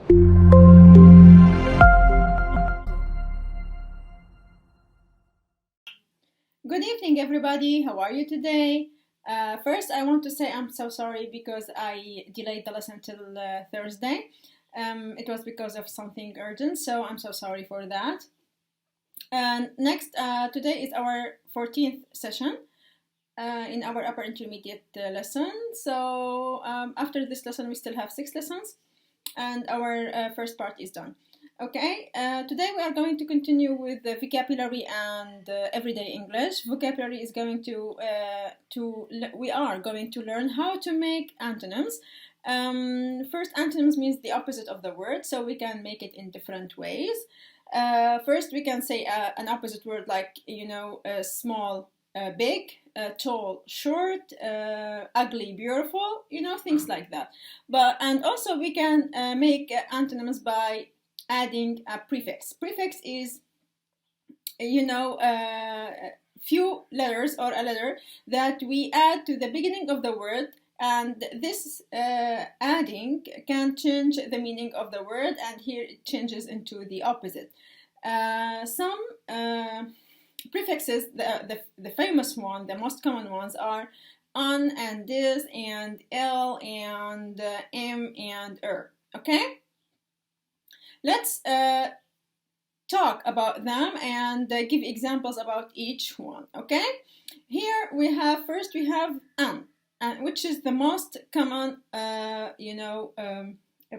Good evening, everybody. How are you today? First, I want to say I'm so sorry because I delayed the lesson till Thursday. It was because of something urgent, so I'm so sorry for that. And next, today is our 14th session in our upper intermediate lesson. So after this lesson, we still have 6 lessons, and our first part is done. Okay, today we are going to continue with the vocabulary and everyday English. Vocabulary is going we are going to learn how to make antonyms. First, antonyms means the opposite of the word, so we can make it in different ways. First, we can say an opposite word like, small, big, tall, short, ugly, beautiful, things like that. And also we can make antonyms by adding a prefix. Prefix is, few letters or a letter that we add to the beginning of the word, and this adding can change the meaning of the word, and here it changes into the opposite. Some prefixes, the famous one, the most common ones are on and this and l and m and okay? Let's talk about them and give examples about each one, okay? Here we have, first we have an, which is the most common,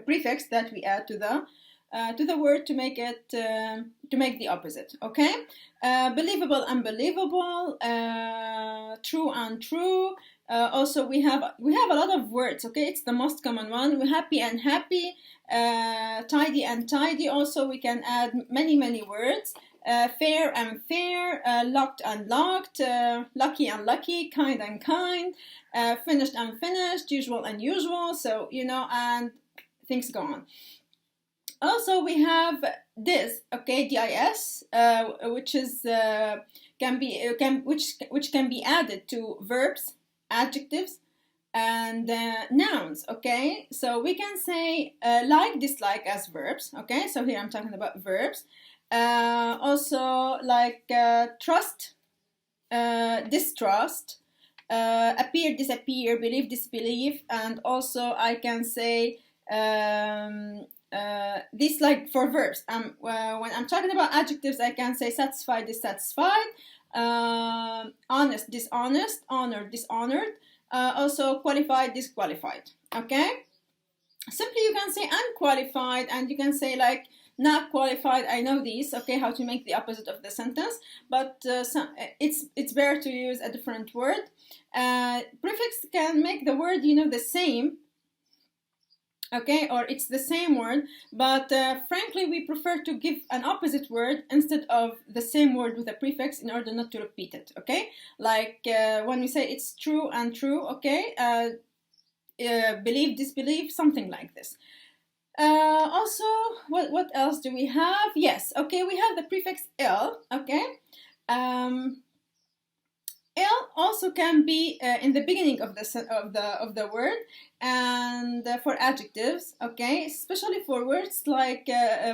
prefix that we add to the word to make it, to make the opposite, okay? Believable, unbelievable, true, untrue. Also we have a lot of words, okay? It's the most common one. We're happy and happy, tidy and tidy. Also we can add many words. Fair and fair, locked and locked, lucky and lucky, kind and kind, finished and finished, usual and usual. So and things go on. Also we have this, okay, dis, which is which can be added to verbs, adjectives, and nouns, okay? So we can say like, dislike as verbs, okay? So here I'm talking about verbs. Also like trust, distrust, appear, disappear, believe, disbelief, and also I can say this like for verbs. When I'm talking about adjectives, I can say satisfied, dissatisfied, honest, dishonest, honored, dishonored, also qualified, disqualified, okay? Simply you can say unqualified, and you can say like not qualified. I know these, okay, how to make the opposite of the sentence, but it's better to use a different word. Prefix can make the word, the same, okay, or it's the same word, but frankly we prefer to give an opposite word instead of the same word with a prefix in order not to repeat it, okay? Like when we say it's true, untrue, okay, believe, disbelieve, something like this. Also, what else do we have? Yes, okay, we have the prefix l, okay? L also can be in the beginning of the word, and for adjectives, okay, especially for words like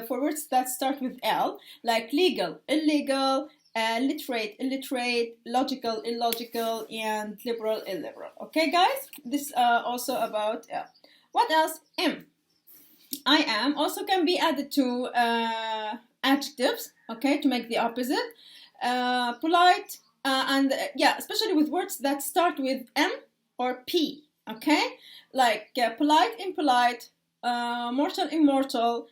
for words that start with L, like legal, illegal, literate, illiterate, logical, illogical, and liberal, illiberal. Okay, guys, this also about L. What else? M. I am also can be added to adjectives, okay, to make the opposite. Polite. And yeah, especially with words that start with M or P, okay? Like polite, impolite, mortal, immortal.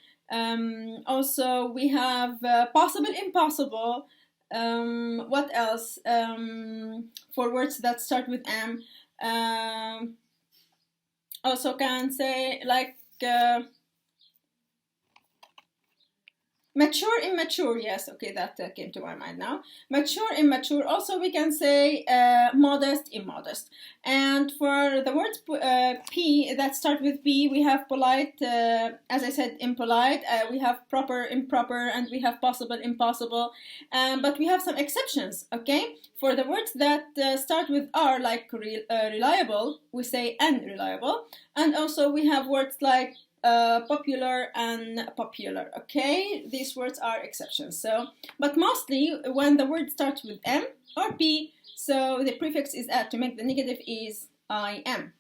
Also, we have possible, impossible. What else? For words that start with M. Also can say like mature, immature, yes, okay, that came to my mind now. Mature, immature, also we can say modest, immodest. And for the words P that start with P, we have polite, as I said, impolite, we have proper, improper, and we have possible, impossible. But we have some exceptions, okay? For the words that start with R, like reliable, we say unreliable. And also we have words like popular and popular. Okay, these words are exceptions. So, but mostly when the word starts with M or P, so the prefix is to make the negative is IM.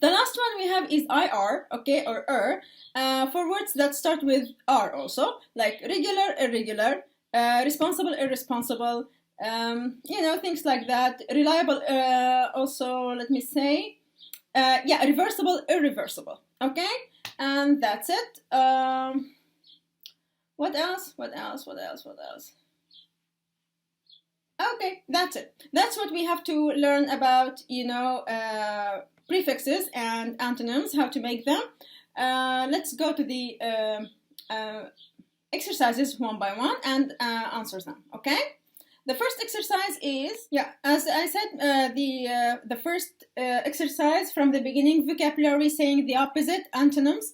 The last one we have is IR, okay, or for words that start with R also, like regular, irregular, responsible, irresponsible, you know, things like that. Reliable, also, let me say, yeah, reversible, irreversible, okay? And that's it. What else? What else? What else? What else? Okay, that's it. That's what we have to learn about, you know, prefixes and antonyms, how to make them. Let's go to the exercises one by one and answer them, okay? The first exercise is, yeah, as I said, the first exercise from the beginning, vocabulary, saying the opposite, antonyms.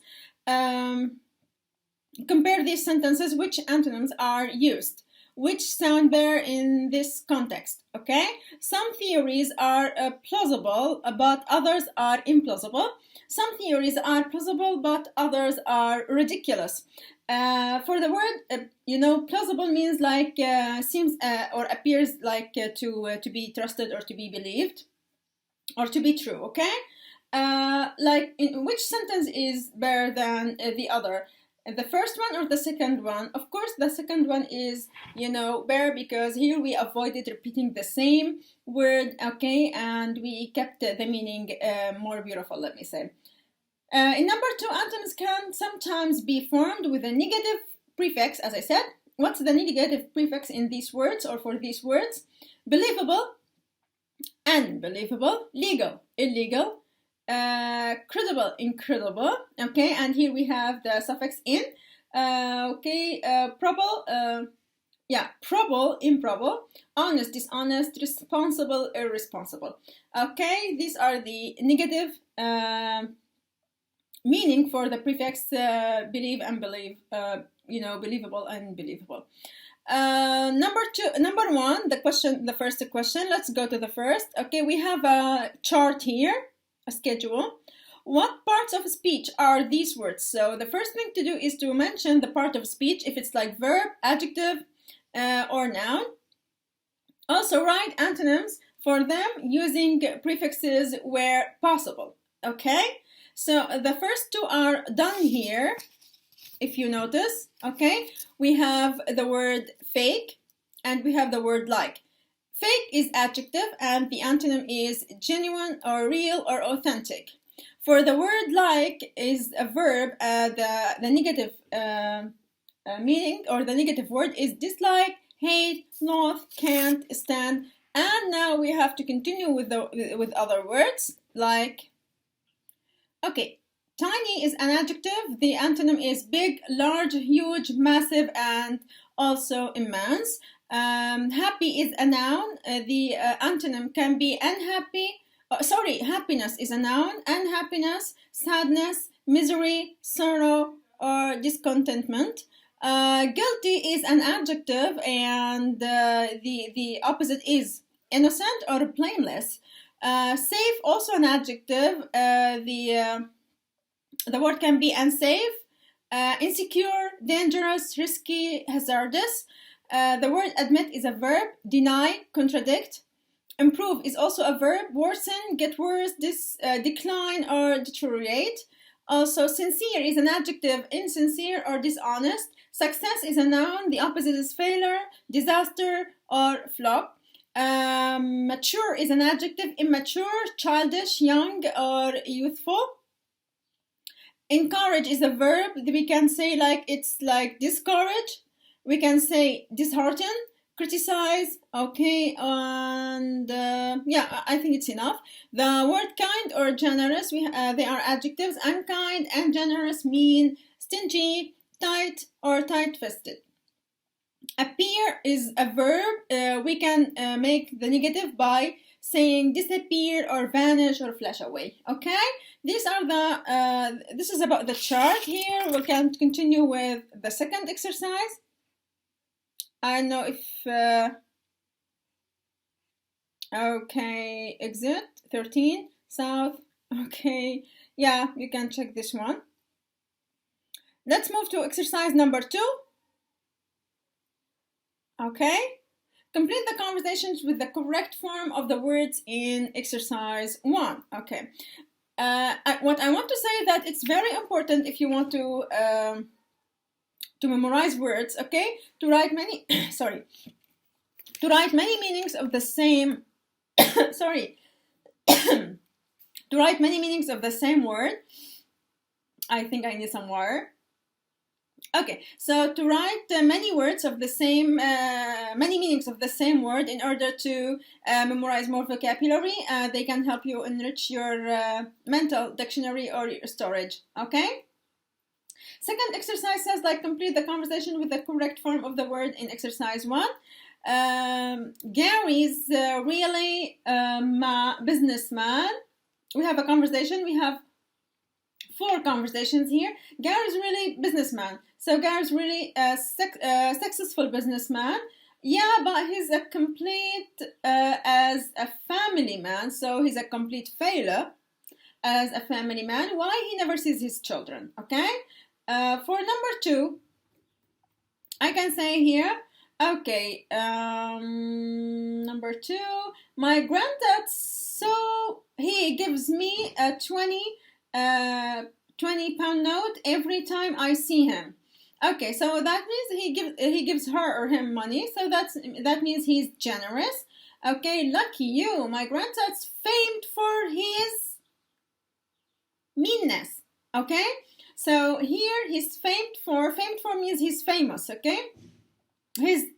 Compare these sentences, which antonyms are used, which sound better in this context, okay? Some theories are plausible, but others are implausible. Some theories are plausible, but others are ridiculous. For the word, you know, plausible means like seems or appears like to be trusted or to be believed or to be true, okay? Like in which sentence is better than the other? The first one or the second one? Of course, the second one is, you know, better because here we avoided repeating the same word, okay, and we kept the meaning more beautiful, let me say. In number two, antonyms can sometimes be formed with a negative prefix, as I said. What's the negative prefix in these words or for these words? Believable, unbelievable, legal, illegal, credible, incredible, okay, and here we have the suffix in, okay, probable, yeah, probable, improbable, honest, dishonest, responsible, irresponsible, okay, these are the negative meaning for the prefix believe and believe, you know, believable and unbelievable. Number one, the first question, let's go to the first, okay, we have a chart here, a schedule. What parts of speech are these words? So the first thing to do is to mention the part of speech, if it's like verb, adjective, or noun. Also write antonyms for them using prefixes where possible, okay? So the first two are done here, if you notice, okay? We have the word fake and we have the word like. Fake is adjective and the antonym is genuine or real or authentic. For the word like is a verb, the negative meaning or the negative word is dislike, hate, loathe, can't, stand. And now we have to continue with other words like, okay, tiny is an adjective, the antonym is big, large, huge, massive, and also immense. Happy is a noun, the antonym can be unhappy, happiness is a noun, unhappiness, sadness, misery, sorrow, or discontentment. Guilty is an adjective and the opposite is innocent or blameless. Safe also an adjective, the word can be unsafe, insecure, dangerous, risky, hazardous. The word admit is a verb, deny, contradict. Improve is also a verb, worsen, get worse, decline, or deteriorate. Also, sincere is an adjective, insincere or dishonest. Success is a noun, the opposite is failure, disaster, or flop. Mature is an adjective, immature, childish, young, or youthful. Encourage is a verb, we can say like it's like discourage. We can say dishearten, criticize, okay, and yeah, I think it's enough. The word kind or generous, they are adjectives. Unkind and generous mean stingy, tight, or tight-fisted. Appear is a verb. We can make the negative by saying disappear or vanish or flash away, okay? These are this is about the chart here. We can continue with the second exercise. I don't know if, okay, exit, 13, south, okay, yeah, you can check this one. Let's move to exercise number 2. Okay. Complete the conversations with the correct form of the words in exercise 1. Okay. What I want to say is that it's very important if you want to memorize words, okay, to write many, sorry, to write many meanings of the same, sorry, to write many meanings of the same word. I think I need some water. Okay, so to write many words of the same, many meanings of the same word in order to memorize more vocabulary, they can help you enrich your mental dictionary or your storage, okay? Second exercise says like complete the conversation with the correct form of the word in exercise 1. Gary's really businessman. We have a conversation, we have 4 conversations here. Gary's really businessman. So Gary's really a successful businessman. Yeah, but he's a complete as a family man. So he's a complete failure as a family man. Why? He never sees his children. Okay. For number 2, I can say here. Okay. Number 2, my granddad. So he gives me a 20-pound note every time I see him. Okay, so that means he gives her or him money. So that means he's generous. Okay, lucky you. My granddad's famed for his meanness. Okay, so here he's famed for means he's famous. Okay, his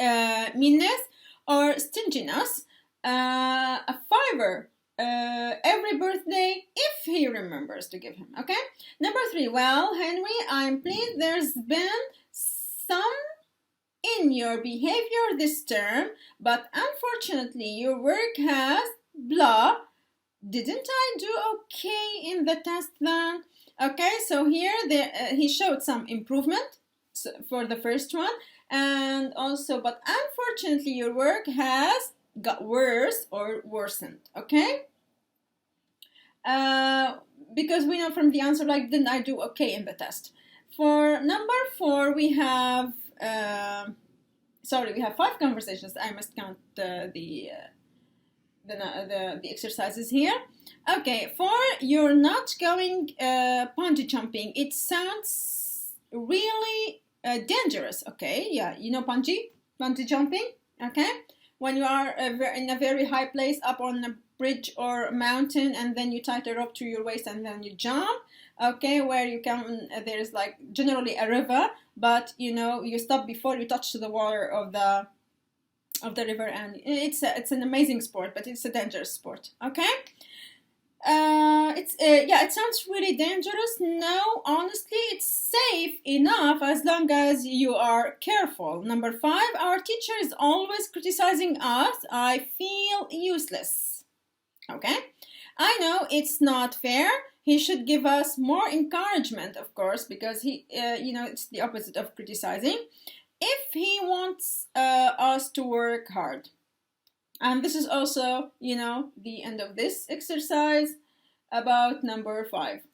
meanness or stinginess. A favor. Every birthday if he remembers to give him. Okay, number 3, well, Henry, I'm pleased there's been some in your behavior this term, but unfortunately your work has blah. Didn't I do okay in the test then? Okay, so here he showed some improvement for the first one, and also but unfortunately your work has got worse or worsened. Okay, because we know from the answer like didn't I do okay in the test. For number 4 we have we have 5 conversations. I must count the exercises here. Okay, for you're not going bungee jumping, it sounds really dangerous. Okay, yeah, you know bungee jumping. Okay, when you are in a very high place up on a bridge or mountain, and then you tie the rope to your waist and then you jump. Okay, where you can there's like generally a river, but you know you stop before you touch the water of the river, and it's an amazing sport, but it's a dangerous sport. Okay, it sounds really dangerous. No, honestly, it's safe enough as long as you are careful. Number 5, our teacher is always criticizing us. I feel useless. Okay, I know it's not fair. He should give us more encouragement, of course, because he, it's the opposite of criticizing. If he wants us to work hard. And this is also, the end of this exercise about number 5.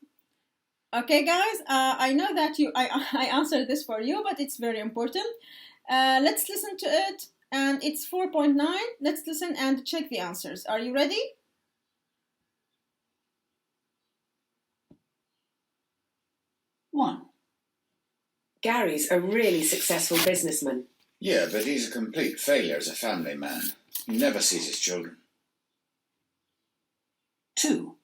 Okay, guys, I know that I answered this for you, but it's very important. Let's listen to it, and it's 4.9. Let's listen and check the answers. Are you ready? One. Gary's a really successful businessman. Yeah, but he's a complete failure as a family man. He never sees his children. 2.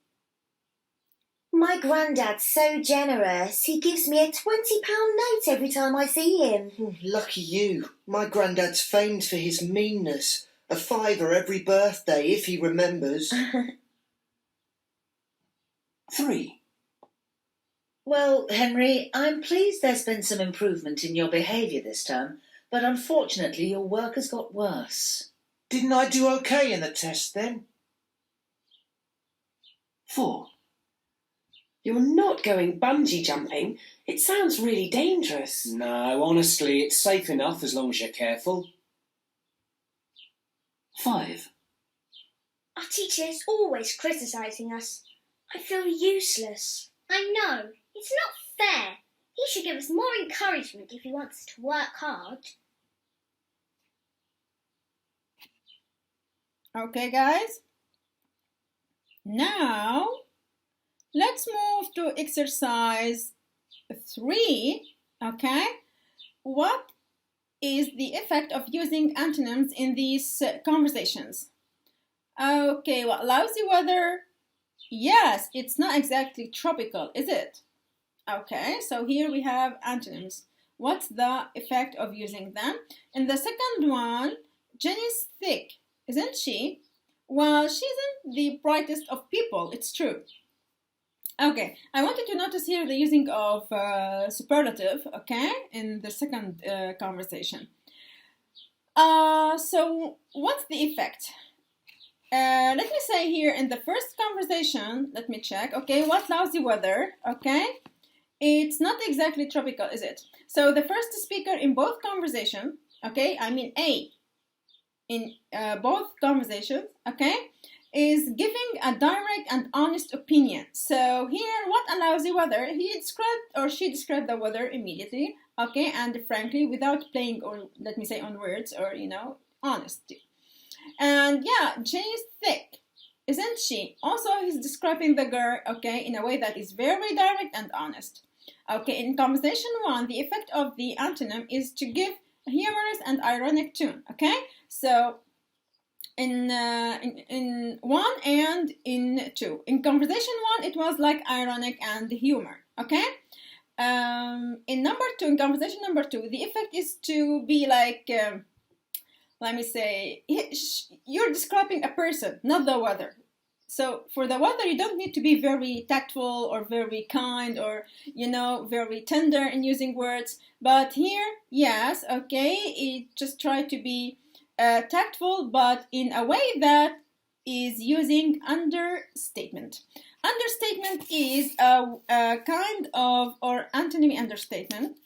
My granddad's so generous. He gives me a £20 note every time I see him. Lucky you. My granddad's famed for his meanness. A £5 every birthday if he remembers. 3. Well, Henry, I'm pleased there's been some improvement in your behaviour this term, but unfortunately your work has got worse. Didn't I do okay in the test then? 4. You're not going bungee jumping. It sounds really dangerous. No, honestly, it's safe enough as long as you're careful. 5. Our teacher is always criticising us. I feel useless. I know. It's not fair. He should give us more encouragement if he wants to work hard. Okay, guys. Now, let's move to exercise 3. Okay. What is the effect of using antonyms in these conversations? Okay, well, lousy weather. Yes, it's not exactly tropical, is it? Okay, so here we have antonyms. What's the effect of using them? And the second one, Jenny's thick, isn't she? Well, she isn't the brightest of people, it's true. Okay, I wanted to notice here the using of superlative, okay, in the second conversation. So what's the effect? Let me say here in the first conversation, let me check, okay, what lousy weather, okay? It's not exactly tropical, is it? So the first speaker in both conversations, okay, I mean A, in both conversations, okay, is giving a direct and honest opinion. So here, what a lousy weather, he described or she described the weather immediately, okay, and frankly, without playing, or let me say on words, or, you know, honesty. And yeah, Jenny's thick, isn't she? Also, he's describing the girl, okay, in a way that is very direct and honest. Okay, in conversation 1, the effect of the antonym is to give a humorous and ironic tone, okay? So, in 1 and in 2. In conversation 1, it was like ironic and humor, okay? In number 2, in conversation number 2, the effect is to be like, let me say, you're describing a person, not the weather. So for the weather, you don't need to be very tactful or very kind or, you know, very tender in using words. But here, yes, okay, it just try to be tactful, but in a way that is using understatement. Understatement is a kind of, or antonymy understatement.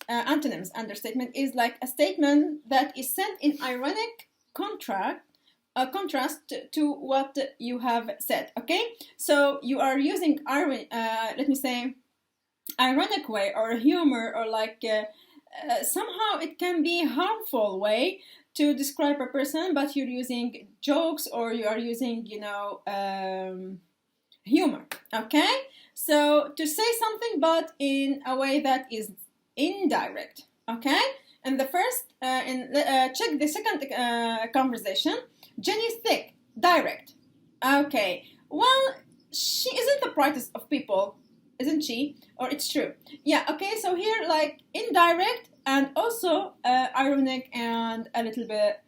Antonyms understatement is like a statement that is said in ironic contrast to what you have said, okay? So you are using let me say ironic way or humor, or like somehow it can be harmful way to describe a person, but you're using jokes or you are using, you know, humor, okay? So to say something but in a way that is indirect, okay? And the first, check the second conversation. Jenny's thick, direct. Okay, well, she isn't the brightest of people, isn't she? Or it's true. Yeah, okay, so here, like, indirect and also ironic and a little bit,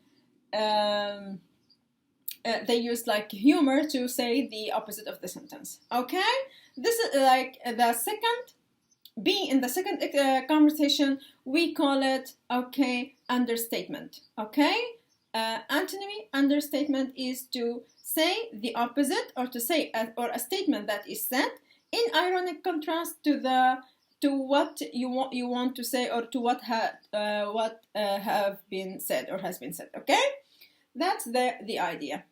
they use like humor to say the opposite of the sentence, okay? This is like the second, being in the second conversation, we call it, okay, understatement, okay? Antonymy understatement is to say the opposite, or to say or a statement that is said in ironic contrast to what you want to say, or to what have been said or has been said, okay? That's the idea.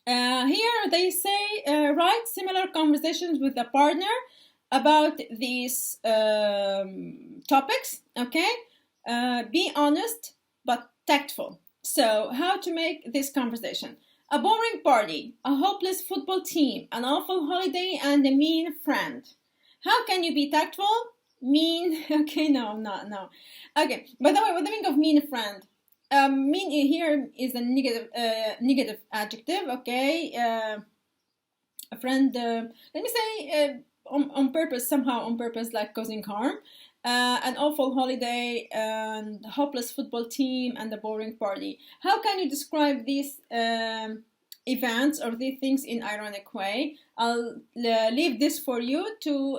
Here they say write similar conversations with a partner about these topics, okay? Be honest but tactful. So, how to make this conversation? A boring party, a hopeless football team, an awful holiday, and a mean friend. How can you be tactful? Mean? Okay, no. Okay, by the way, what do you think of mean friend? Mean here is a negative adjective, okay? A friend, let me say on purpose, somehow on purpose, like causing harm. An awful holiday, and hopeless football team, and a boring party. How can you describe these events or these things in ironic way? I'll leave this for you to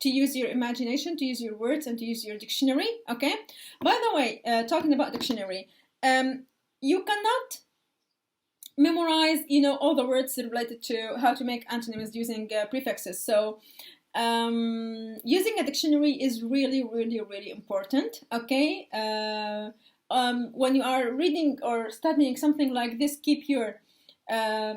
use your imagination, to use your words, and to use your dictionary, okay? By the way, talking about dictionary, you cannot memorize, you know, all the words related to how to make antonyms using prefixes. So using a dictionary is really, really, really important, okay? When you are reading or studying something like this, keep your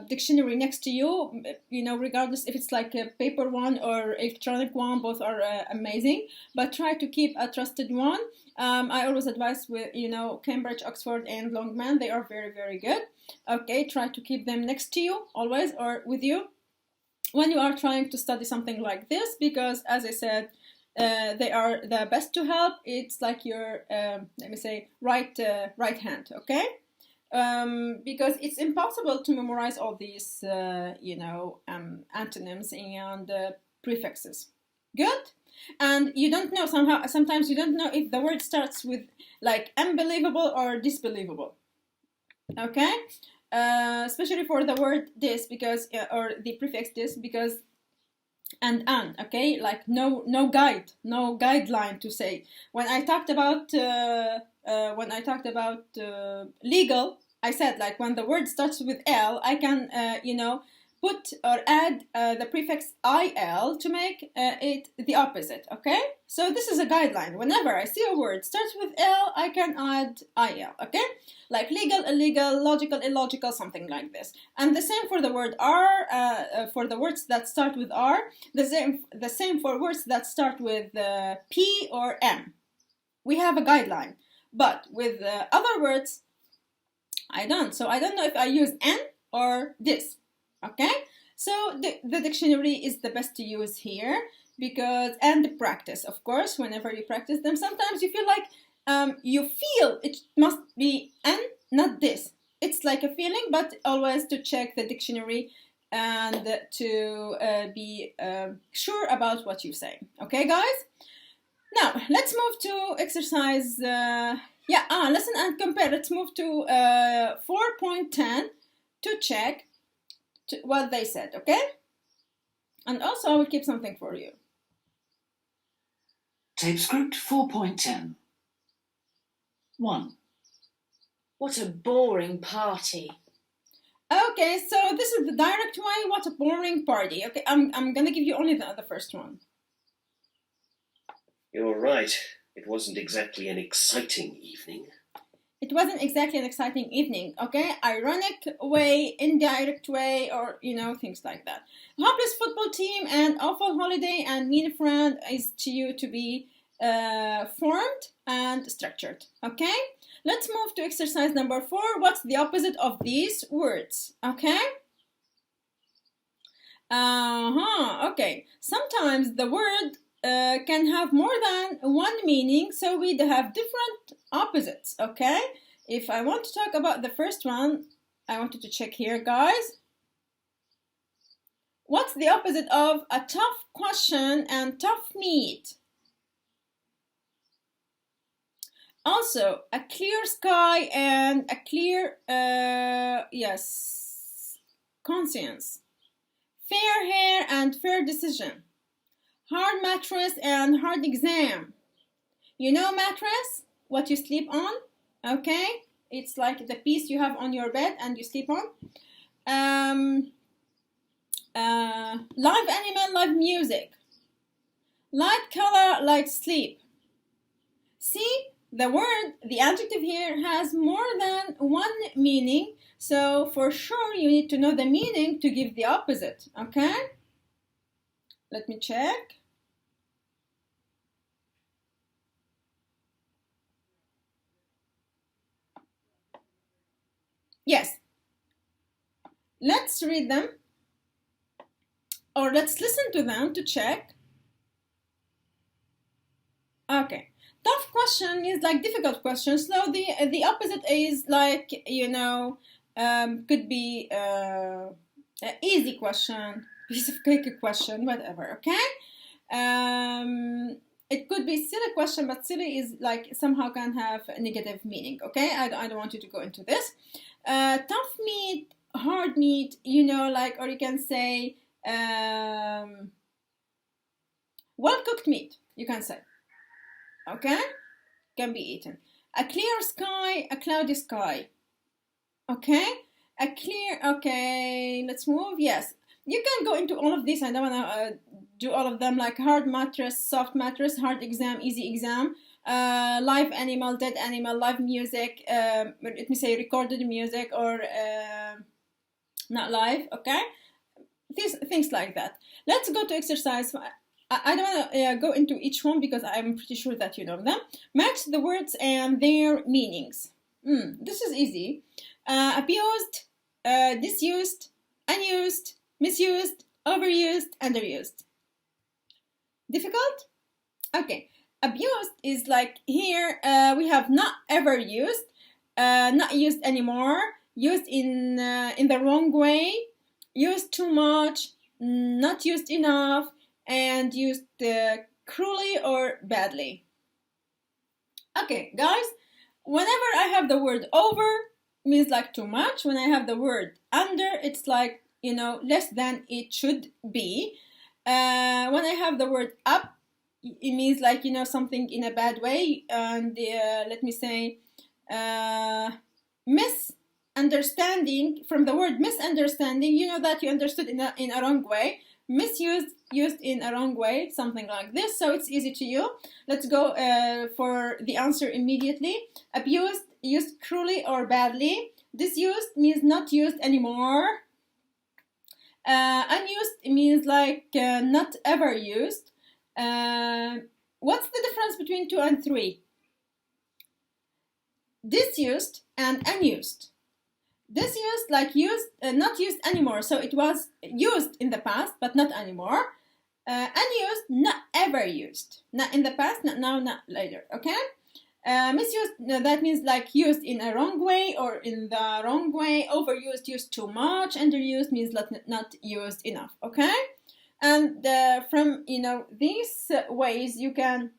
dictionary next to you, you know, regardless if it's like a paper one or electronic one, both are amazing, but try to keep a trusted one. I always advise with, you know, Cambridge, Oxford, and Longman. They are very, very good. Okay, try to keep them next to you always, or with you when you are trying to study something like this, because as I said, they are the best to help. It's like your, let me say, right hand, okay? Because it's impossible to memorize all these, you know, antonyms and prefixes. Good? And you don't know sometimes you don't know if the word starts with like unbelievable or disbelievable. Okay? Especially for the word this, because, or the prefix this, because, and okay, like no guideline to say. When I talked about legal, I said like when the word starts with L, I can you know, put or add the prefix IL to make it the opposite. Okay, so this is a guideline. Whenever I see a word starts with L, I can add IL. Okay, like legal, illegal, logical, illogical, something like this. And the same for the word R, for the words that start with R. The same for words that start with P or M. We have a guideline. But with other words, I don't. So I don't know if I use N or this. Okay? So the dictionary is the best to use here, because, and the practice, of course, whenever you practice them, sometimes you feel like you feel it must be N, not this. It's like a feeling, but always to check the dictionary and to be sure about what you say. Okay, guys? Now, let's move to exercise, listen and compare. Let's move to 4.10 to check what they said, okay? And also, I will keep something for you. Tape script 4.10. 1. What a boring party. Okay, so this is the direct way. What a boring party. Okay, I'm gonna give you only the first one. You're right. It wasn't exactly an exciting evening. It wasn't exactly an exciting evening, okay? Ironic way, indirect way, or, you know, things like that. Hopeless football team and awful holiday and mean friend is to you to be formed and structured, okay? Let's move to exercise number 4. What's the opposite of these words, okay? Okay. Sometimes the word can have more than one meaning, so we have different opposites, okay? If I want to talk about the first one, I wanted to check here, guys. What's the opposite of a tough question and tough meat? Also, a clear sky and a clear, conscience. Fair hair and fair decision. Hard mattress and hard exam. You know mattress? What you sleep on? Okay? It's like the piece you have on your bed and you sleep on. Live animal, live music. Light color, light sleep. See? The word, the adjective here has more than one meaning. So for sure you need to know the meaning to give the opposite. Okay? Let me check. Yes. Let's read them, or let's listen to them to check. Okay. Tough question is like difficult question. So the opposite is like, you know, could be an easy question, piece of cake question, whatever. Okay. It could be silly question, but silly is like somehow can have a negative meaning. Okay. I don't want you to go into this. Tough meat, hard meat, you know, like, or you can say well cooked meat. You can say. Okay, can be eaten. A clear sky, a cloudy sky. Okay, a clear. Okay, let's move. Yes, you can go into all of these. I don't want to do all of them. Like hard mattress, soft mattress, hard exam, easy exam. Live animal, dead animal, live music. Let me say recorded music or not live, okay? Things like that. Let's go to exercise. I don't want to go into each one because I'm pretty sure that you know them. Match the words and their meanings. This is easy. Abused, disused, unused, misused, overused, underused. Difficult? Okay. Abused is like here we have not ever used, not used anymore, used in the wrong way, used too much, not used enough, and used cruelly or badly. Okay, guys, whenever I have the word over, means like too much. When I have the word under, it's like, you know, less than it should be. When I have the word up, it means like, you know, something in a bad way. And let me say, misunderstanding, from the word misunderstanding, you know that you understood in a wrong way. Misused, used in a wrong way, something like this. So it's easy to you. Let's go for the answer immediately. Abused, used cruelly or badly. Disused means not used anymore. Unused means like not ever used. What's the difference between 2 and 3? Disused and unused. Disused, like used, not used anymore. So it was used in the past, but not anymore. Unused, not ever used. Not in the past, not now, not later. Okay? Misused, that means like used in a wrong way or in the wrong way. Overused, used too much. Underused means not used enough. Okay? And from, you know, these ways you can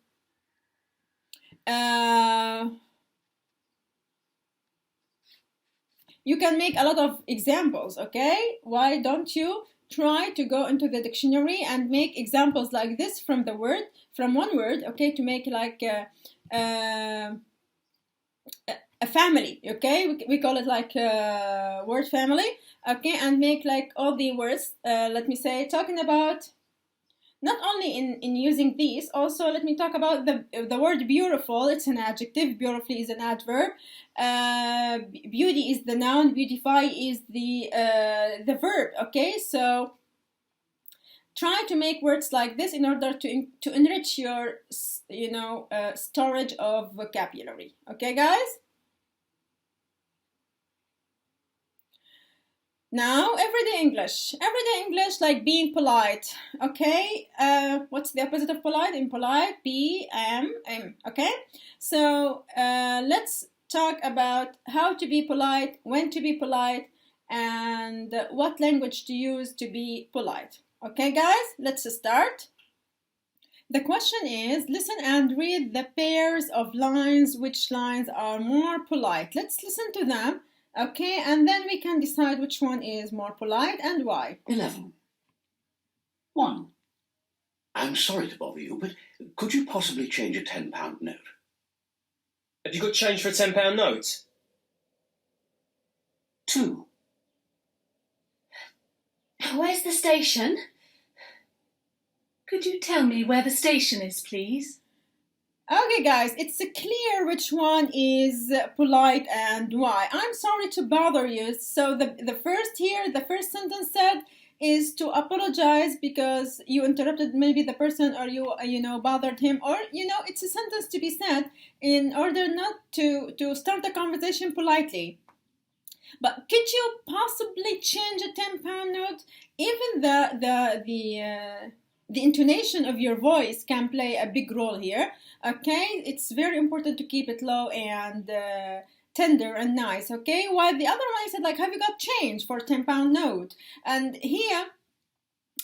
make a lot of examples, okay? Why don't you try to go into the dictionary and make examples like this from one word, okay, to make like a family, okay? We call it like a word family, okay? And make like all the words, let me say, talking about, not only in using these, also let me talk about the word beautiful. It's an adjective. Beautifully is an adverb. Beauty is the noun. Beautify is the verb. Okay, so try to make words like this in order to enrich your storage of vocabulary. Okay, guys. Now, everyday English, like being polite, okay? What's the opposite of polite? Impolite, B-M-M, okay? So, let's talk about how to be polite, when to be polite, and what language to use to be polite. Okay, guys, let's start. The question is, listen and read the pairs of lines. Which lines are more polite? Let's listen to them. Okay, and then we can decide which one is more polite and why. 11. 1. I'm sorry to bother you, but could you possibly change a £10 note? Have you got change for a £10 note? 2. Where's the station? Could you tell me where the station is, please? Okay, guys, it's clear which one is polite and why. I'm sorry to bother you. So the first sentence said is to apologize because you interrupted maybe the person, or you bothered him, or it's a sentence to be said in order not to start the conversation politely. But could you possibly change a £10 note? Even the intonation of your voice can play a big role here. Okay, it's very important to keep it low and tender and nice. Okay, while the other one I said like, have you got change for a £10 note? And here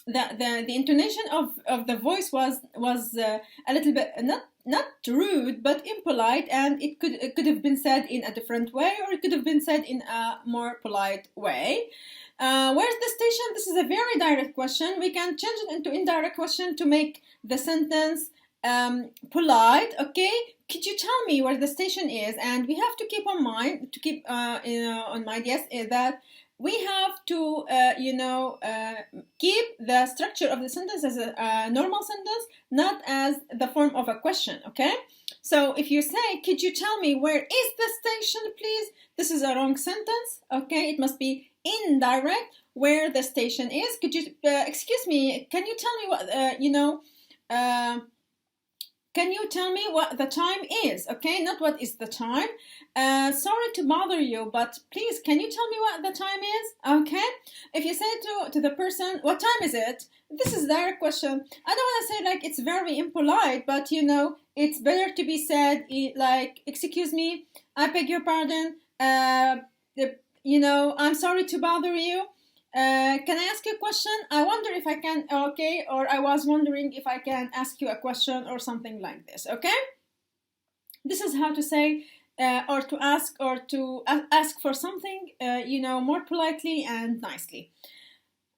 the intonation of the voice was a little bit not rude but impolite, and it could have been said in a different way, or it could have been said in a more polite way. Where's the station? This is a very direct question. We can change it into indirect question to make the sentence polite. Okay, could you tell me where the station is? And we have to keep on mind, that we have to keep the structure of the sentence as a normal sentence, not as the form of a question. Okay, so if you say, could you tell me where is the station, please? This is a wrong sentence. Okay, it must be, indirect where the station is. Could you, excuse me, can you tell me what, can you tell me what the time is? Okay, not what is the time. Sorry to bother you, but please, can you tell me what the time is? Okay, if you say to the person, what time is it? This is a direct question. I don't want to say like it's very impolite, but you know, it's better to be said like, excuse me, I beg your pardon, you know, I'm sorry to bother you. Can I ask you a question? I wonder if I can, okay, or I was wondering if I can ask you a question or something like this, okay? This is how to say or to ask for something, you know, more politely and nicely.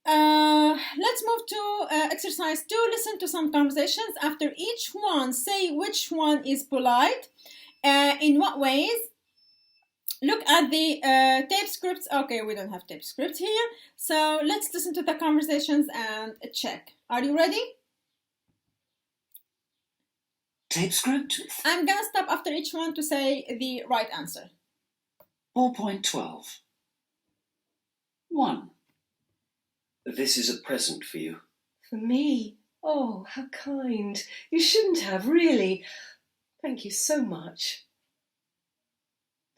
Let's move to exercise 2. Listen to some conversations. After each one, say which one is polite, in what ways. Look at the tape scripts. Okay, we don't have tape scripts here. So let's listen to the conversations and check. Are you ready? Tape script? I'm gonna stop after each one to say the right answer. 4.12. 1. This is a present for you. For me? Oh, how kind. You shouldn't have, really. Thank you so much.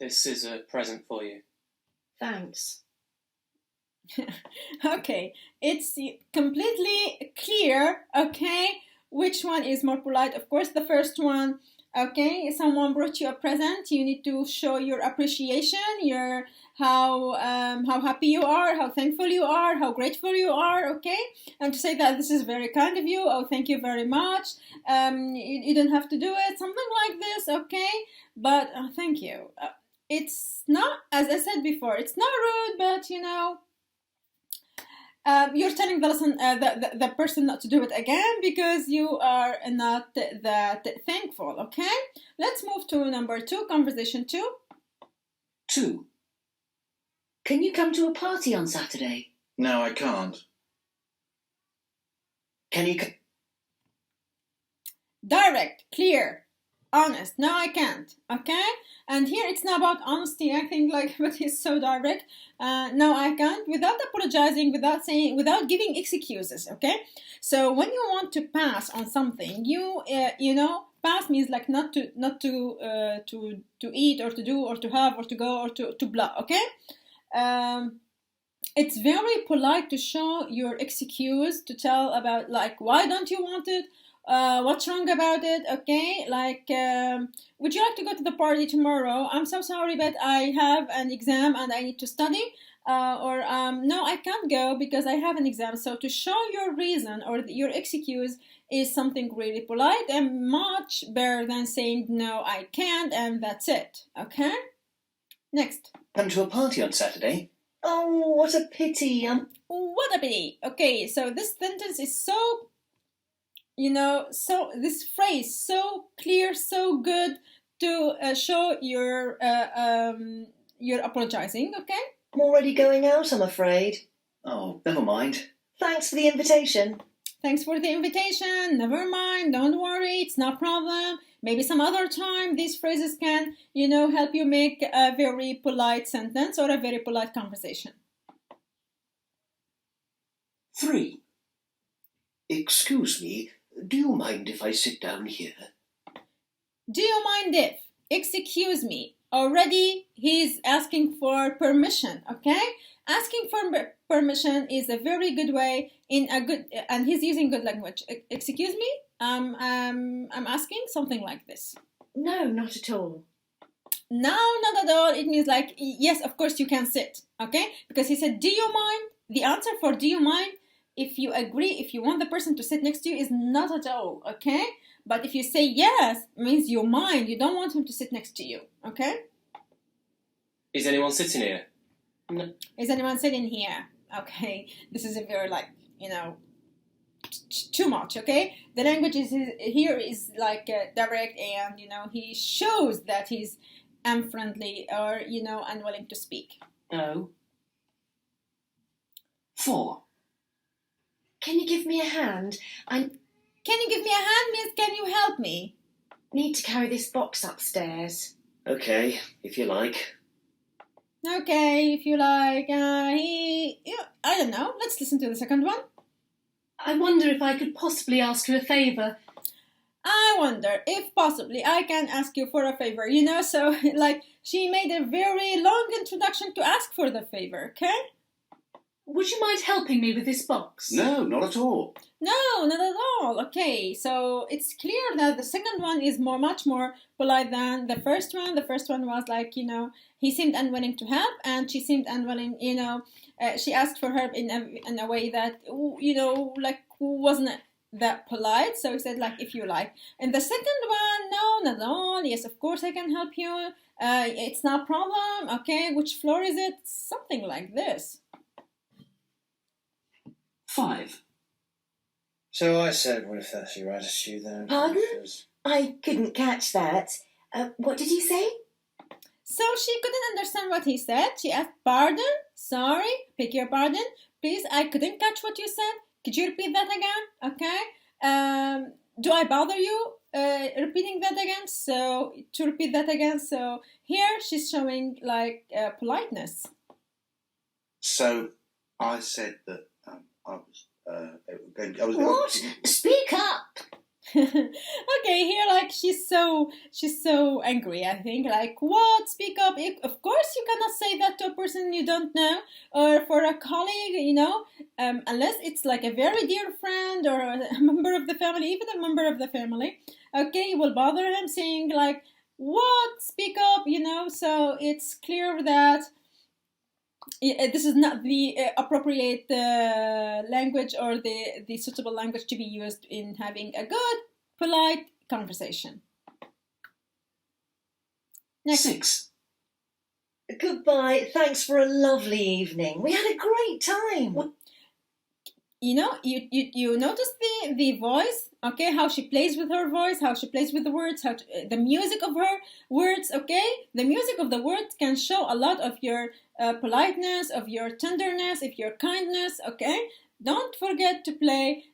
This is a present for you. Thanks. Okay, it's completely clear, okay, which one is more polite. Of course, the first one, okay, someone brought you a present, you need to show your appreciation, your how happy you are, how thankful you are, how grateful you are, okay, and to say that this is very kind of you, oh, thank you very much, you don't have to do it, something like this, okay, but thank you. It's not, as I said before, it's not rude, but you know, you're telling the person not to do it again because you are not that thankful, okay? Let's move to number 2, conversation 2. 2. Can you come to a party on Saturday? No, I can't. Can you... Direct, clear, honest. No, I can't, okay? And here it's not about honesty, I think, like, but he's so direct. No, I can't, without apologizing, without saying, without giving excuses, okay? So when you want to pass on something, you know, pass means like not to eat or to do or to have or to go or to blah, okay? It's very polite to show your excuse, to tell about like, why don't you want it? What's wrong about it? Okay, like, would you like to go to the party tomorrow? I'm so sorry, but I have an exam and I need to study. Or no, I can't go because I have an exam. So to show your reason or your excuse is something really polite and much better than saying no, I can't, and that's it. Okay. Next. Come to a party on Saturday? Oh, what a pity. What a pity. Okay, so this sentence is so, you know, so this phrase so clear, so good to show your apologizing. Okay. I'm already going out, I'm afraid. Oh, never mind. Thanks for the invitation. Thanks for the invitation. Never mind. Don't worry. It's no problem. Maybe some other time these phrases can, you know, help you make a very polite sentence or a very polite conversation. 3. Excuse me, do you mind if I sit down here? Do you mind if? Excuse me. Already he's asking for permission, okay? Asking for permission is a very good way in a good, and he's using good language. Excuse me? I'm asking something like this. No, not at all. No, not at all. It means like, yes, of course you can sit, okay? Because he said, do you mind? The answer for do you mind, if you agree, if you want the person to sit next to you, is not at all, okay? But if you say yes, it means you mind. You don't want him to sit next to you, okay? Is anyone sitting here? No. Is anyone sitting here? Okay, this is a very, like, you know, too much, okay? The language here is like direct, and, you know, he shows that he's unfriendly or, you know, unwilling to speak. No. 4. Can you give me a hand? Can you give me a hand, miss? Can you help me? Need to carry this box upstairs. Okay, if you like. Okay, if you like. I don't know. Let's listen to the second one. I wonder if I could possibly ask you a favour. I wonder if possibly I can ask you for a favor, you know, so like she made a very long introduction to ask for the favor, okay? Would you mind helping me with this box? No, not at all. No, not at all. Okay, so it's clear that the second one is much more polite than the first one. The first one was like, you know, he seemed unwilling to help, and she seemed unwilling, you know, she asked for help in a way that, you know, like wasn't that polite. So he said like, if you like. And the second one, no, not at all. Yes, of course I can help you. It's not a problem. Okay, which floor is it? Something like this. 5. So I said, well, if that's your attitude, then... Pardon? I couldn't catch that. What did you say? So she couldn't understand what he said. She asked, pardon? Sorry? Beg your pardon? Please, I couldn't catch what you said. Could you repeat that again? Okay. Do I bother you repeating that again? So, to repeat that again. So, here she's showing, like, politeness. So, I said that What? Speak up! Okay, here like she's so angry, I think. Like, what? Speak up. Of course you cannot say that to a person you don't know, or for a colleague, you know, unless it's like a very dear friend or a member of the family, even a member of the family. Okay, you will bother him saying like, what? Speak up, you know. So it's clear that this is not the appropriate language or the suitable language to be used in having a good, polite conversation. Next. 6. Goodbye. Thanks for a lovely evening. We had a great time. You know, you notice the voice, okay? How she plays with her voice, how she plays with the words, the music of her words, okay? The music of the words can show a lot of your politeness, of your tenderness, of your kindness, okay? Don't forget to play.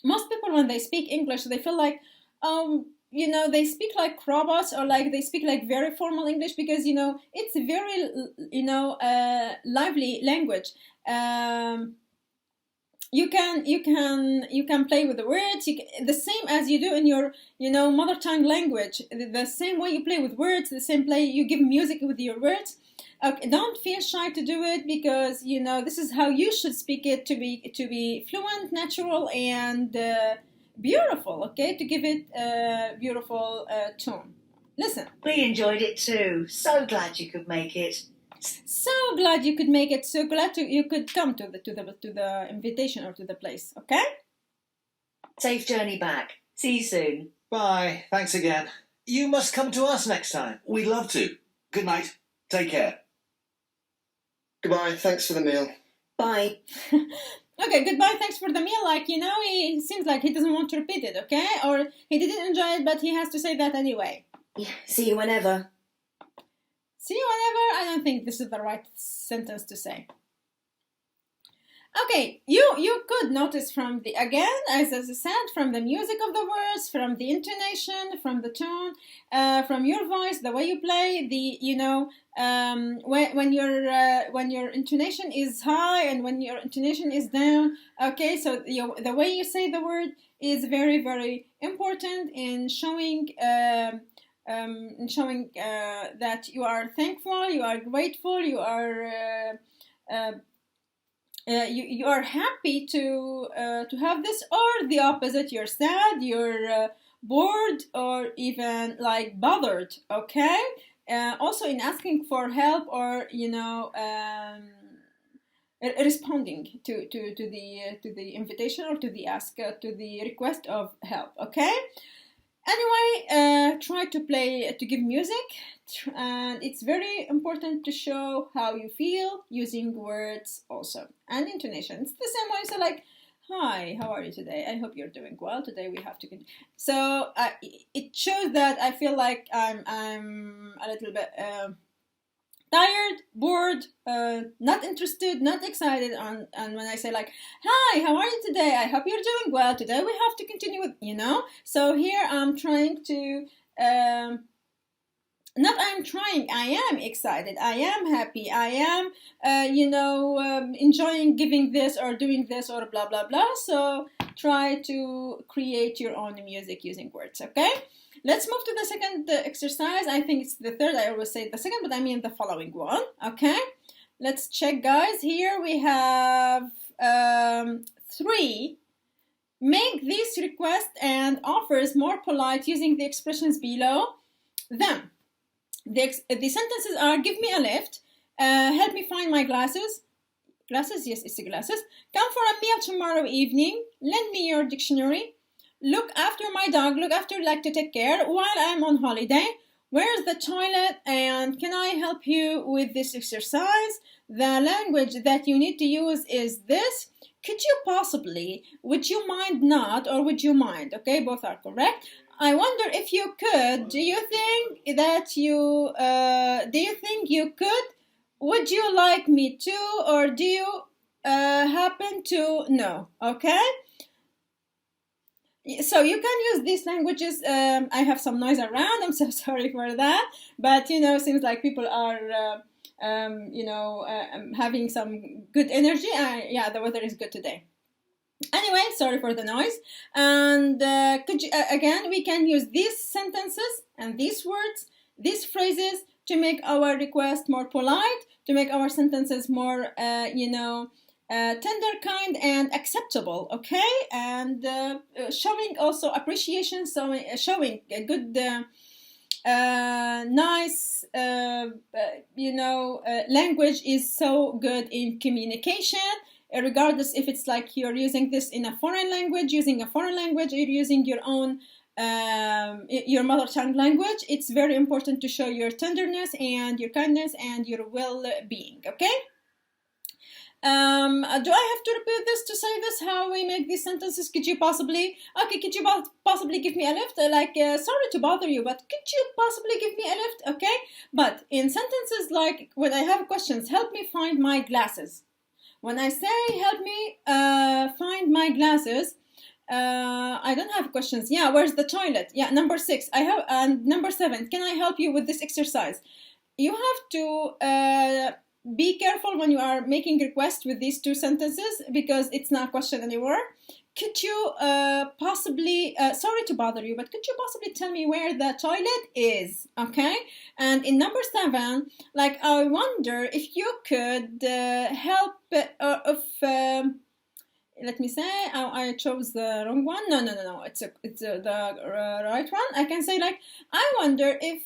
Most people, when they speak English, they feel like, you know, they speak like robots, or like they speak like very formal English, because, you know, it's a very, you know, lively language. You can play with the words, the same as you do in your, you know, mother tongue language. The same way you play with words, the same play you give music with your words. Okay, don't feel shy to do it, because, you know, this is how you should speak it to be fluent, natural, and beautiful. Okay, to give it a beautiful tone. Listen. We enjoyed it too. So glad you could make it. So glad you could make it. So glad you could come to the invitation or to the place. Okay. Safe journey back. See you soon. Bye. Thanks again. You must come to us next time. We'd love to. Good night. Take care. Goodbye. Thanks for the meal. Bye. Okay, goodbye. Thanks for the meal. Like, you know, he seems like he doesn't want to repeat it. Okay, or he didn't enjoy it, but he has to say that anyway. Yeah, see you whenever. See you whenever? I don't think this is the right sentence to say. Okay, you could notice from the, again, as I said, from the music of the words, from the intonation, from the tone, from your voice, the way you play, the, you know, when your intonation is high and when your intonation is down. Okay, so the way you say the word is very, very important in showing that you are thankful, you are grateful, you are you are happy to have this, or the opposite, you're sad, you're bored, or even like bothered. Okay. Also in asking for help, or, you know, responding to the invitation, or to the ask, to the request of help. Okay. Anyway, try to give music, and it's very important to show how you feel using words also, and intonation. It's the same way. So like, hi, how are you today? I hope you're doing well. Today we have to continue. So it shows that I feel like I'm a little bit tired, bored, not interested, not excited. And when I say like, hi, how are you today? I hope you're doing well. Today we have to continue with, you know. So here I'm trying to not I'm trying, I am excited, I am happy, I am, enjoying giving this or doing this or blah, blah, blah. So try to create your own music using words, okay? Let's move to the second exercise. I think it's the third. I always say the second, but I mean the following one, okay? Let's check, guys. Here we have 3. Make these requests and offers more polite using the expressions below them. The sentences are: give me a lift, help me find my glasses. Glasses, yes, it's the glasses. Come for a meal tomorrow evening. Lend me your dictionary. Look after my dog. Look after, like, to take care while I'm on holiday. Where's the toilet? And can I help you with this exercise? The language that you need to use is this. Could you possibly, would you mind not, or would you mind? Okay, both are correct. I wonder if you could. Do you think that you could? Would you like me to, or do you happen to know? Okay. So you can use these languages. I have some noise around. I'm so sorry for that. But seems like people are having some good energy. Yeah, the weather is good today. Anyway, sorry for the noise. And could you, again, we can use these sentences and these words, these phrases to make our request more polite, to make our sentences more, tender, kind, and acceptable, okay? And showing also appreciation, showing a good, nice, language is so good in communication. Regardless if it's like you're using this in a foreign language, or you're using your own, your mother tongue language, it's very important to show your tenderness and your kindness and your well-being, okay? Do I have to repeat this to say this, how we make these sentences? Could you possibly give me a lift? Sorry to bother you, but could you possibly give me a lift? Okay? But in sentences like when I have questions, help me find my glasses. When I say help me find my glasses, I don't have questions. Yeah, where's the toilet? Yeah, number 6. And number 7, can I help you with this exercise? You have to be careful when you are making requests with these 2 sentences, because it's not a question anymore. Could you possibly, sorry to bother you, but could you possibly tell me where the toilet is? Okay? And in number 7, like, I wonder if you could help, let me say, I chose the wrong one. No, it's the right one. I can say, like, I wonder if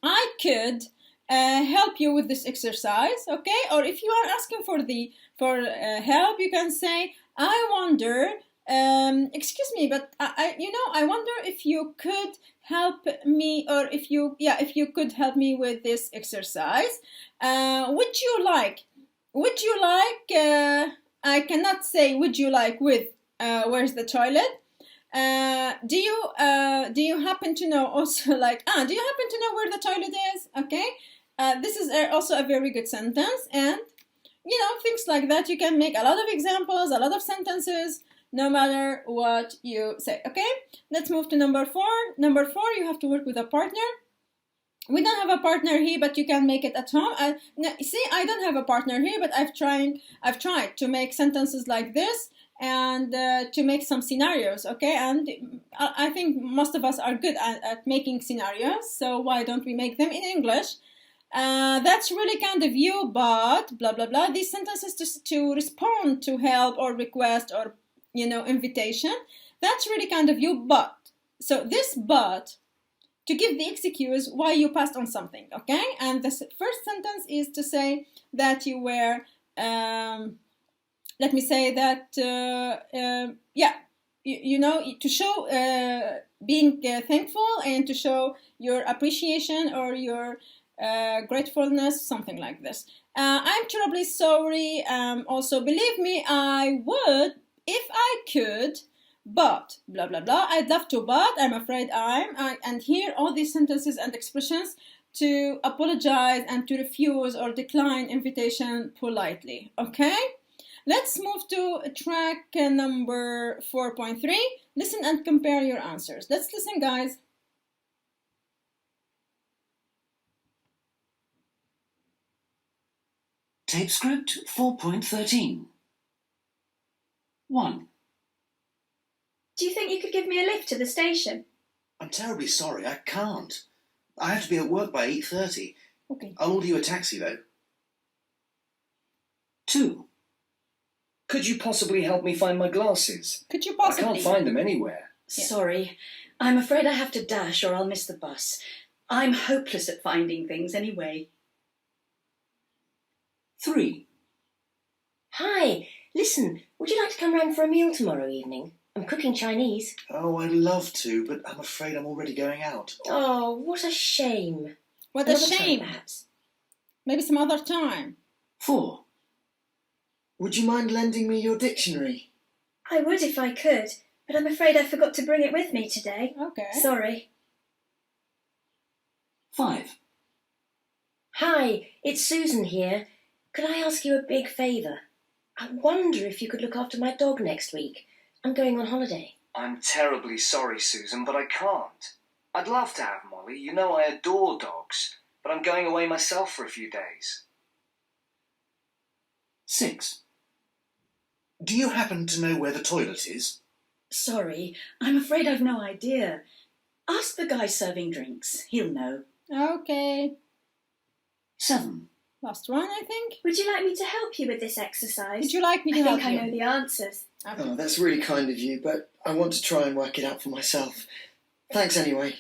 I could help you with this exercise, okay? Or if you are asking for help, you can say, I wonder, excuse me, but I wonder if you could help me, or if you could help me with this exercise. Would you like, I cannot say would you like with, where's the toilet? Do you happen to know also, like, do you happen to know where the toilet is? Okay. This is also a very good sentence, and things like that. You can make a lot of examples, a lot of sentences, no matter what you say, okay? Let's move to number 4. Number 4, you have to work with a partner. We don't have a partner here, but you can make it at home. See, I don't have a partner here, but I've tried to make sentences like this, and to make some scenarios, okay? And I think most of us are good at making scenarios, so why don't we make them in English? That's really kind of you, but blah blah blah. These sentences to respond to help or request or invitation. That's really kind of you, but. So this but to give the excuse why you passed on something, okay? And the first sentence is to say that you were. Let me say that to show being thankful and to show your appreciation or your gratefulness, something like this. I'm terribly sorry. Also, believe me, I would if I could, but blah blah blah. I'd love to, but I'm afraid and here all these sentences and expressions to apologize and to refuse or decline invitation politely. Okay. Let's move to track number 4.3. Listen and compare your answers. Let's listen, guys. Tape script 4.13. 1. Do you think you could give me a lift to the station? I'm terribly sorry, I can't. I have to be at work by 8:30. Okay. I'll order you a taxi, though. 2. Could you possibly help me find my glasses? Could you I possibly? can't find them anywhere. Yeah. Sorry, I'm afraid I have to dash or I'll miss the bus. I'm hopeless at finding things anyway. 3. Hi, listen, would you like to come round for a meal tomorrow evening? I'm cooking Chinese. Oh, I'd love to, but I'm afraid I'm already going out. Oh, what a shame. What a Another time, shame. perhaps. Maybe some other time. 4. Would you mind lending me your dictionary? I would if I could, but I'm afraid I forgot to bring it with me today. Okay. Sorry. 5. Hi, it's Susan here. Could I ask you a big favour? I wonder if you could look after my dog next week. I'm going on holiday. I'm terribly sorry, Susan, but I can't. I'd love to have Molly. You know I adore dogs, but I'm going away myself for a few days. 6. Do you happen to know where the toilet is? Sorry, I'm afraid I've no idea. Ask the guy serving drinks. He'll know. Okay. 7. Last one, I think. Would you like me to help you with this exercise? Would you like me to I help think you? I know the answers. Okay. Oh, that's really kind of you, but I want to try and work it out for myself. Thanks anyway.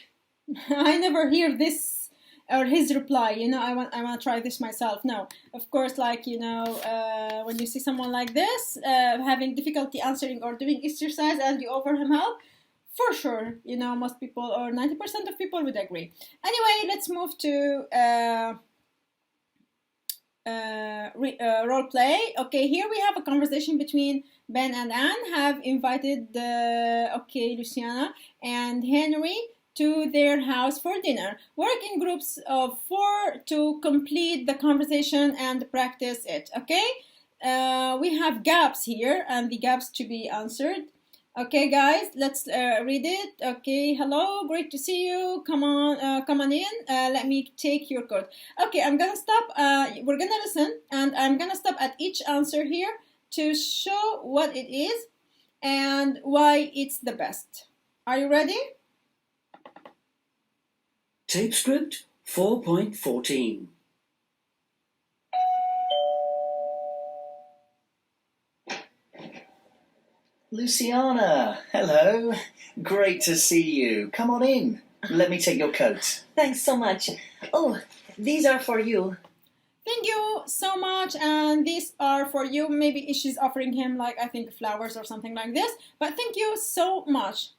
I never hear this or his reply. I want to try this myself. No, of course, when you see someone like this having difficulty answering or doing exercise and you offer him help, for sure, most people or 90% of people would agree. Anyway, let's move to role play. Okay, here we have a conversation between Ben and Anne have invited Luciana and Henry to their house for dinner. Work in groups of 4 to complete the conversation and practice it. Okay, we have gaps here and the gaps to be answered. Okay, guys, let's read it. Okay, hello, great to see you. Come on in. Let me take your code. Okay, I'm gonna stop. We're gonna listen, and I'm gonna stop at each answer here to show what it is and why it's the best. Are you ready? Tape script 4.14. Luciana, hello. Great to see you. Come on in. Let me take your coat. Thanks so much. Oh, these are for you. Thank you so much, and these are for you. Maybe she's offering him, I think, flowers or something like this. But thank you so much.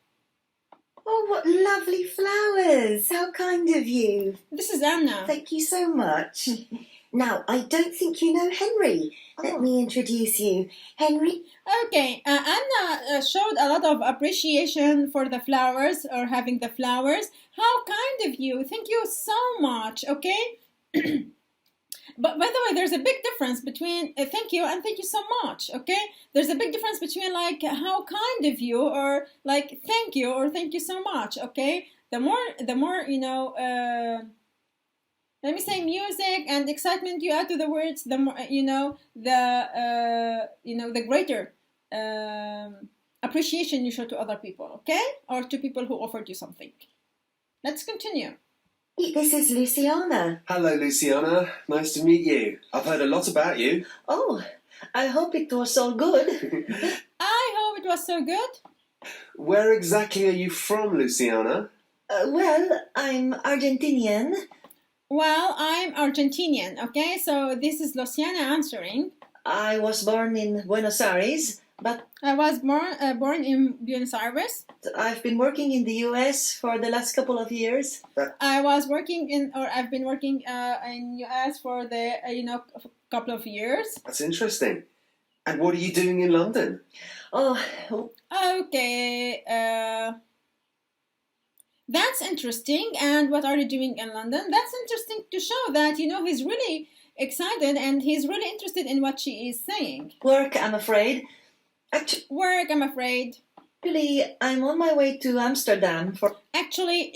Oh, what lovely flowers. How kind of you. This is Anna. Thank you so much. Now, I don't think you know Henry. Let me introduce you. Henry? Okay, Anna showed a lot of appreciation for the flowers or having the flowers. How kind of you. Thank you so much, okay? But by the way, there's a big difference between thank you and thank you so much, okay? There's a big difference between how kind of you or thank you or thank you so much, okay? The more let me say music and excitement you add to the words, the more the greater appreciation you show to other people, okay? Or to people who offered you something. Let's continue. This is Luciana. Hello, Luciana. Nice to meet you. I've heard a lot about you. Oh, I hope it was all good. I hope it was so good. Where exactly are you from, Luciana? Well, I'm Argentinian. Well, I'm Argentinian, okay? So this is Luciana answering. I was born in Buenos Aires, but... I was born in Buenos Aires. I've been working in the US for the last couple of years. I've been working in US for the, couple of years. That's interesting. And what are you doing in London? Oh. Okay. That's interesting. And what are you doing in London? That's interesting to show that, he's really excited and he's really interested in what she is saying. Work, I'm afraid. Work, I'm afraid. Actually, I'm on my way to Amsterdam for... Actually,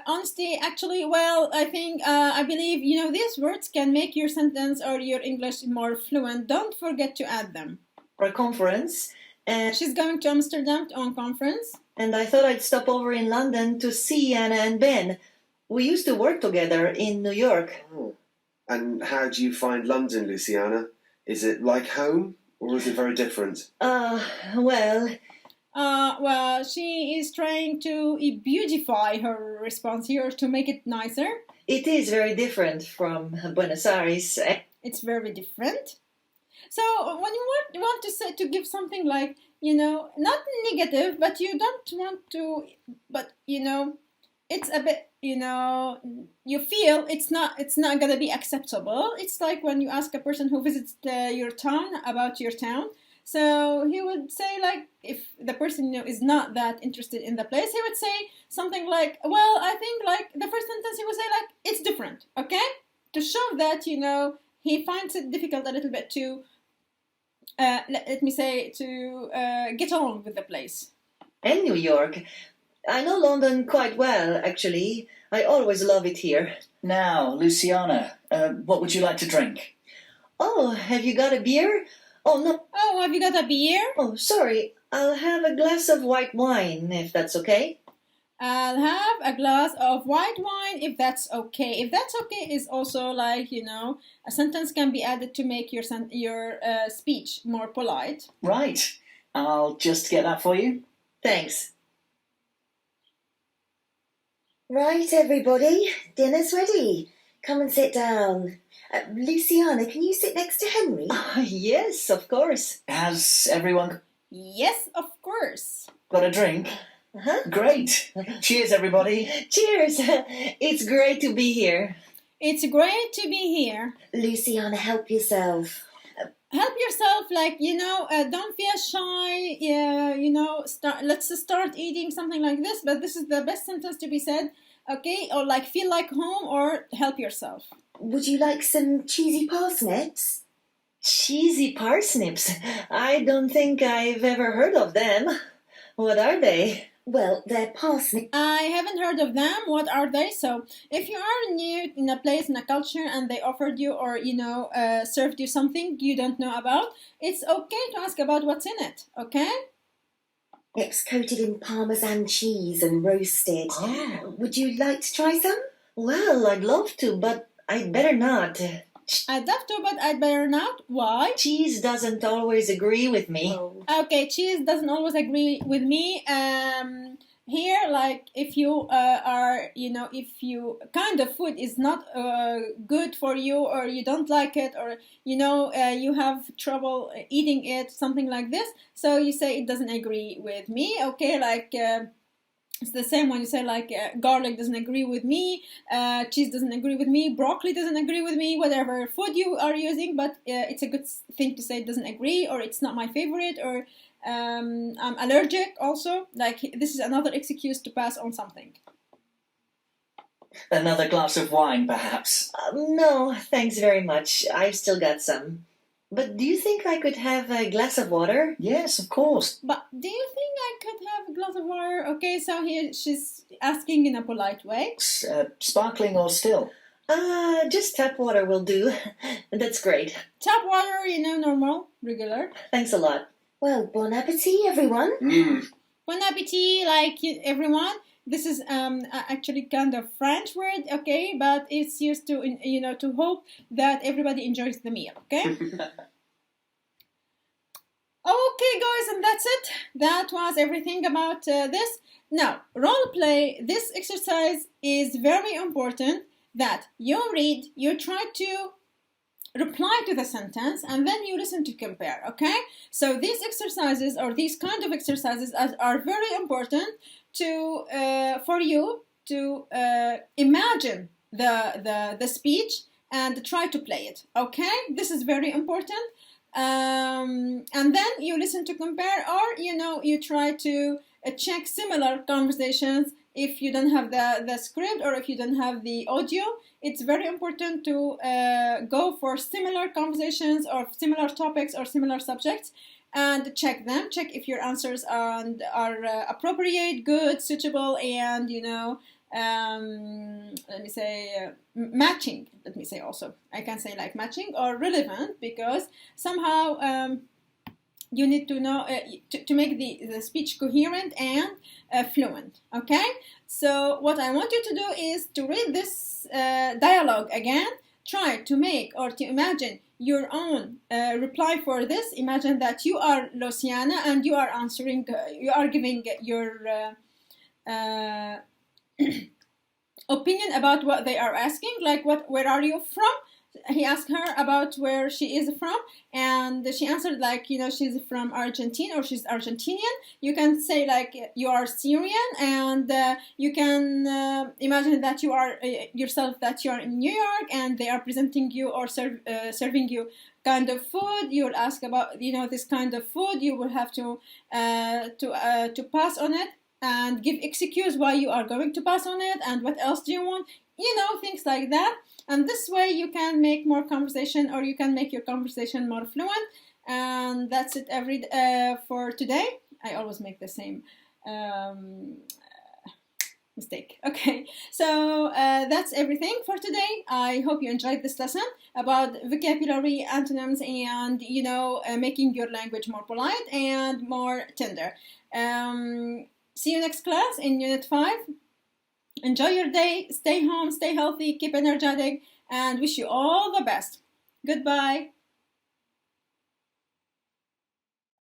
honestly, well, I believe, these words can make your sentence or your English more fluent. Don't forget to add them. For a conference. And she's going to Amsterdam on conference. And I thought I'd stop over in London to see Anna and Ben. We used to work together in New York. Oh. And how do you find London, Luciana? Is it like home, or is it very different? Well, she is trying to beautify her response here to make it nicer. It is very different from Buenos Aires. It's very different. So when you want to give something like, not negative, but you don't want to, but it's a bit, you feel it's not gonna be acceptable. It's like when you ask a person who visits your town about your town. So he would say, like, if the person is not that interested in the place, he would say something like, well, I think, like, the first sentence he would say, like, it's different, okay? To show that, he finds it difficult a little bit to, get on with the place. And New York. I know London quite well, actually. I always love it here. Now, Luciana, what would you like to drink? Oh, have you got a beer? Oh, no. Oh, have you got a beer? Oh, sorry. I'll have a glass of white wine, if that's okay. I'll have a glass of white wine, if that's okay. If that's okay is also like, a sentence can be added to make your speech more polite. Right. I'll just get that for you. Thanks. Right, everybody. Dinner's ready. Come and sit down. Luciana, can you sit next to Henry? Yes, of course. Has everyone... Yes, of course. Got a drink? Uh-huh. Great. Cheers, everybody. Cheers. It's great to be here. It's great to be here. Luciana, help yourself. Help yourself, like, don't feel shy. Let's start eating, something like this. But this is the best sentence to be said, okay? Or like feel like home, or help yourself. Would you like some cheesy parsnips? Cheesy parsnips? I don't think I've ever heard of them. What are they? Well, they're parsnips. I haven't heard of them. What are they? So, if you are new in a place, in a culture, and they offered you or, served you something you don't know about, it's okay to ask about what's in it, okay? It's coated in Parmesan cheese and roasted. Oh. Would you like to try some? Well, I'd love to, but I'd better not. I'd love to, but I'd better not. Why? Cheese doesn't always agree with me. Oh. Okay, cheese doesn't always agree with me. Here, like, if you if you kind of food is not good for you, or you don't like it, or you have trouble eating it, something like this, so you say it doesn't agree with me. Okay, like it's the same when you say, like, garlic doesn't agree with me, cheese doesn't agree with me, broccoli doesn't agree with me, whatever food you are using, but it's a good thing to say it doesn't agree, or it's not my favorite, or I'm allergic also. Like, this is another excuse to pass on something. Another glass of wine, perhaps? No, thanks very much. I've still got some. But do you think I could have a glass of water? Yes, of course. But do you think I could have a glass of water? Okay, so here she's asking in a polite way. Sparkling or still? Just tap water will do. That's great. Tap water, normal, regular. Thanks a lot. Well, bon appetit, everyone. Bon appetit, like, everyone. This is actually kind of French word, okay, but it's used to, to hope that everybody enjoys the meal, okay? Okay, guys, and that's it. That was everything about this. Now, role play, this exercise is very important, that you read, you try to reply to the sentence, and then you listen to compare, okay? So these exercises, or these kind of exercises, are very important to for you to imagine the speech and try to play it, okay? This is very important. And then you listen to compare, or you try to check similar conversations if you don't have the script, or if you don't have the audio. It's very important to go for similar conversations or similar topics or similar subjects, and check them. Check if your answers are appropriate, good, suitable, and let me say matching. Let me say also, I can say like matching or relevant, because somehow you need to know to make the speech coherent and fluent. Okay, so what I want you to do is to read this dialogue again. Try to make or to imagine your own reply for this. Imagine that you are Luciana and you are answering, you are giving your opinion about what they are asking, like where are you from? He asked her about where she is from, and she answered like, she's from Argentina or she's Argentinian. You can say like you are Syrian, and you can imagine that you are yourself, that you are in New York and they are presenting you or serving you kind of food. You will ask about this kind of food. You will have to pass on it and give excuse why you are going to pass on it, and what else do you want, things like that. And this way you can make more conversation, or you can make your conversation more fluent. And that's it for today. I always make the same mistake. Okay, so that's everything for today. I hope you enjoyed this lesson about vocabulary, antonyms, and making your language more polite and more tender. See you next class in Unit 5. Enjoy your day, stay home, stay healthy, keep energetic, and wish you all the best. Goodbye.